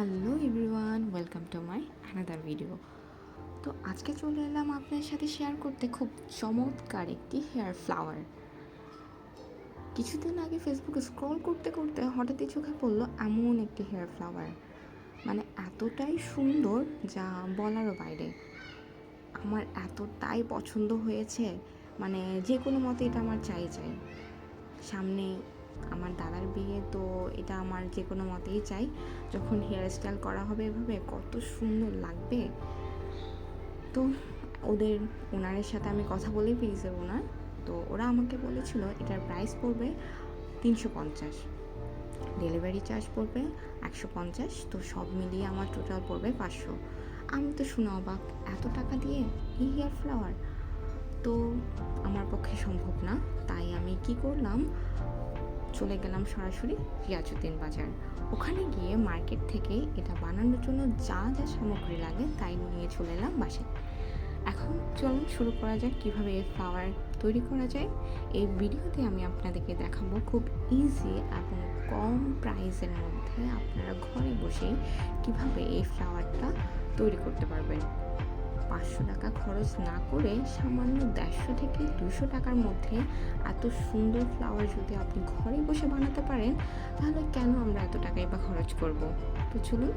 Hello everyone, welcome to my another video. তো আজকে চলে এলাম আপনার সাথে শেয়ার করতে খুব চমৎকার একটি হেয়ার ফ্লাওয়ার। কিছুদিন আগে ফেসবুকে স্ক্রল করতে করতে হঠাৎই চোখে পড়লো এমন একটি হেয়ার ফ্লাওয়ার, মানে এতটাই সুন্দর যা বলারও বাইরে। আমার এতটাই পছন্দ হয়েছে, মানে যে কোনো মতে এটা আমার চাই। সামনে আমার দাদার বিয়ে, তো এটা আমার যে কোনো মতেই চাই। যখন হেয়ার স্টাইল করা হবে এভাবে কত সুন্দর লাগবে। তো ওনারের সাথে আমি কথা বলেই পেয়েছি ওনার, তো ওরা আমাকে বলেছিল এটার প্রাইস পড়বে 350, ডেলিভারি চার্জ পড়বে 150, তো সব মিলিয়ে আমার টোটাল পড়বে 500। আমি তো শুনে অবাক, এত টাকা দিয়ে এই হেয়ার ফ্লাওয়ার তো আমার পক্ষে সম্ভব না। তাই আমি কি করলাম, চলে গেলাম সরাসরি রিয়াজউদ্দিন বাজার। ওখানে গিয়ে মার্কেট থেকে এটা বানানোর জন্য যা যা সামগ্রী লাগে তাই নিয়ে চলে এলাম বাসায়। এখন চলুন শুরু করা যাক কীভাবে এই ফ্লাওয়ার তৈরি করা যায়। এই ভিডিওতে আমি আপনাদেরকে দেখাবো খুব ইজি এবং কম প্রাইসের মধ্যে আপনারা ঘরে বসেই কীভাবে এই ফ্লাওয়ারটা তৈরি করতে পারবেন। 500 টাকা খরচ না করে সামান্য 150 থেকে 200 টাকার মধ্যে এত সুন্দর ফ্লাওয়ার যদি আপনি ঘরে বসে বানাতে পারেন, তাহলে কেন আমরা এত টাকাই বা খরচ করব। তো চলুন।